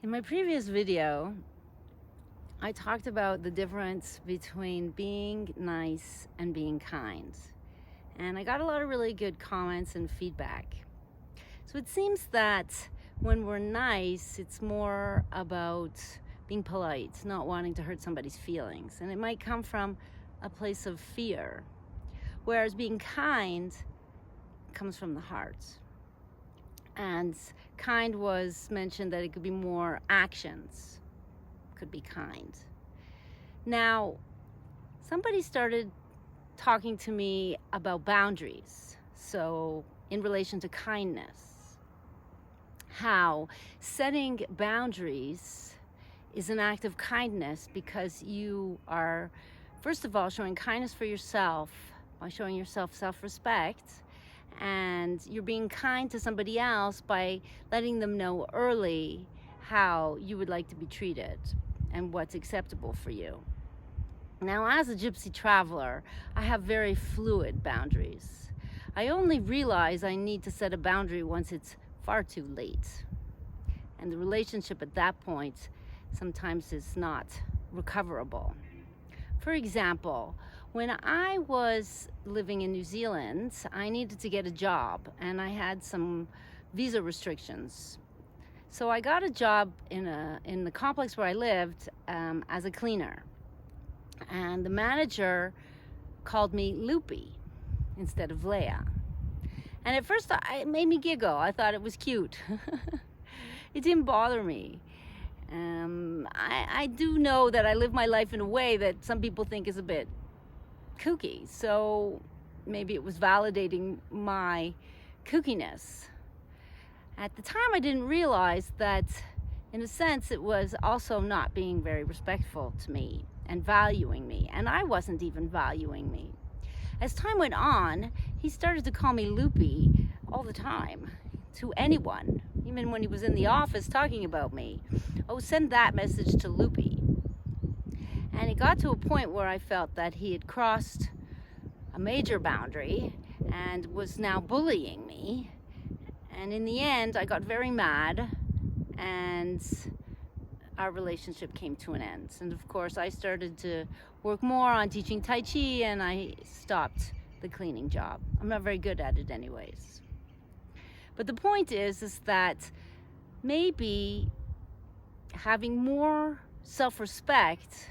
In my previous video, I talked about the difference between being nice and being kind. And I got a lot of really good comments and feedback. So it seems that when we're nice, it's more about being polite, not wanting to hurt somebody's feelings. And it might come from a place of fear. Whereas being kind comes from the heart. And kind was mentioned that it could be more actions, could be kind. Now, somebody started talking to me about boundaries. So in relation to kindness, how setting boundaries is an act of kindness because you are, first of all, showing kindness for yourself by showing yourself self-respect, and you're being kind to somebody else by letting them know early how you would like to be treated and what's acceptable for you. Now, as a gypsy traveler, I have very fluid boundaries. I only realize I need to set a boundary once it's far too late. And the relationship at that point sometimes is not recoverable. For example, when I was living in New Zealand, I needed to get a job and I had some visa restrictions. So I got a job in the complex where I lived as a cleaner. And the manager called me Loopy instead of Leia. And at first it made me giggle. I thought it was cute. It didn't bother me. I do know that I live my life in a way that some people think is a bit kooky, so maybe it was validating my kookiness. At the time, I didn't realize that, in a sense, it was also not being very respectful to me and valuing me, and I wasn't even valuing me. As time went on, he started to call me Loopy all the time, to anyone, even when he was in the office talking about me. Oh, send that message to Loopy. And it got to a point where I felt that he had crossed a major boundary and was now bullying me. And in the end, I got very mad and our relationship came to an end. And of course, I started to work more on teaching Tai Chi and I stopped the cleaning job. I'm not very good at it anyways. But the point is that maybe having more self-respect,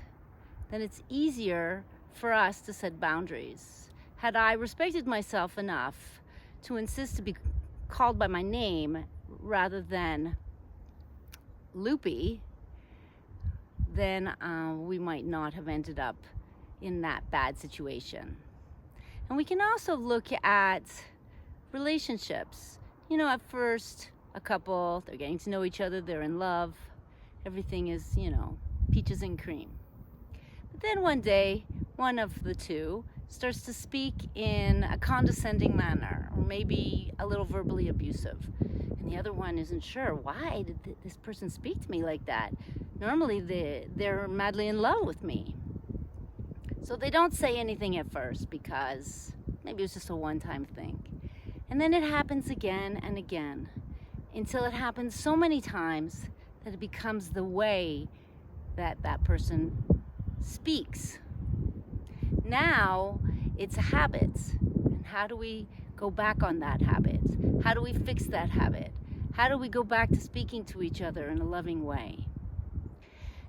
then it's easier for us to set boundaries. Had I respected myself enough to insist to be called by my name rather than Loopy, then we might not have ended up in that bad situation. And we can also look at relationships. You know, at first, a couple, they're getting to know each other, they're in love, everything is, peaches and cream. But then one day, one of the two starts to speak in a condescending manner, or maybe a little verbally abusive. And the other one isn't sure, why did this person speak to me like that? Normally, they're madly in love with me. So they don't say anything at first because maybe it was just a one-time thing. And then it happens again and again until it happens so many times that it becomes the way that that person speaks. Now it's a habit. And how do we go back on that habit? How do we fix that habit? How do we go back to speaking to each other in a loving way?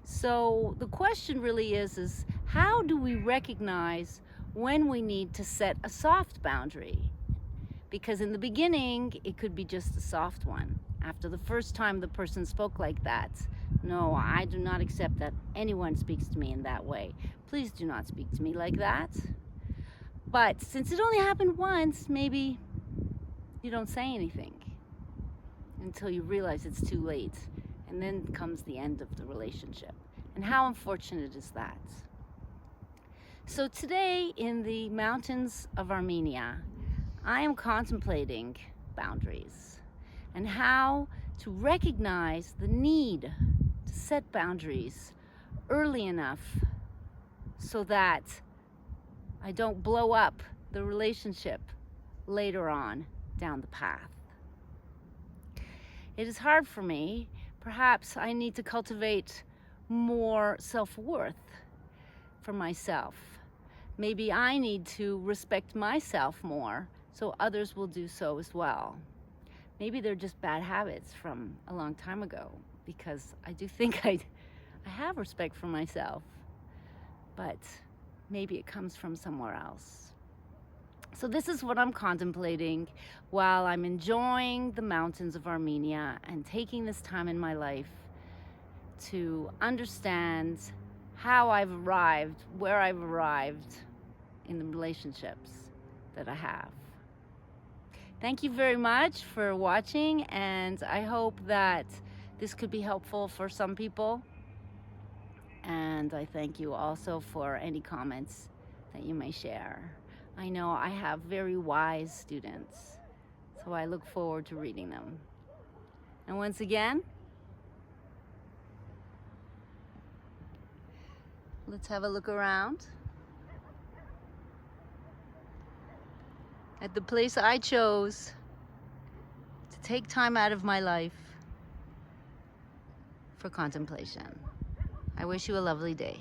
So the question really is how do we recognize when we need to set a soft boundary? Because in the beginning, it could be just a soft one. After the first time the person spoke like that, no, I do not accept that anyone speaks to me in that way. Please do not speak to me like that. But since it only happened once, maybe you don't say anything until you realize it's too late. And then comes the end of the relationship. And how unfortunate is that? So today in the mountains of Armenia, I am contemplating boundaries and how to recognize the need to set boundaries early enough so that I don't blow up the relationship later on down the path. It is hard for me Perhaps I need to cultivate more self-worth for myself. Maybe I need to respect myself more so others will do so as well. Maybe they're just bad habits from a long time ago, because I do think I have respect for myself, but maybe it comes from somewhere else. So this is what I'm contemplating while I'm enjoying the mountains of Armenia and taking this time in my life to understand how I've arrived, where I've arrived in the relationships that I have. Thank you very much for watching, and I hope that this could be helpful for some people. And I thank you also for any comments that you may share. I know I have very wise students, so I look forward to reading them. And once again, let's have a look around at the place I chose to take time out of my life for contemplation. I wish you a lovely day.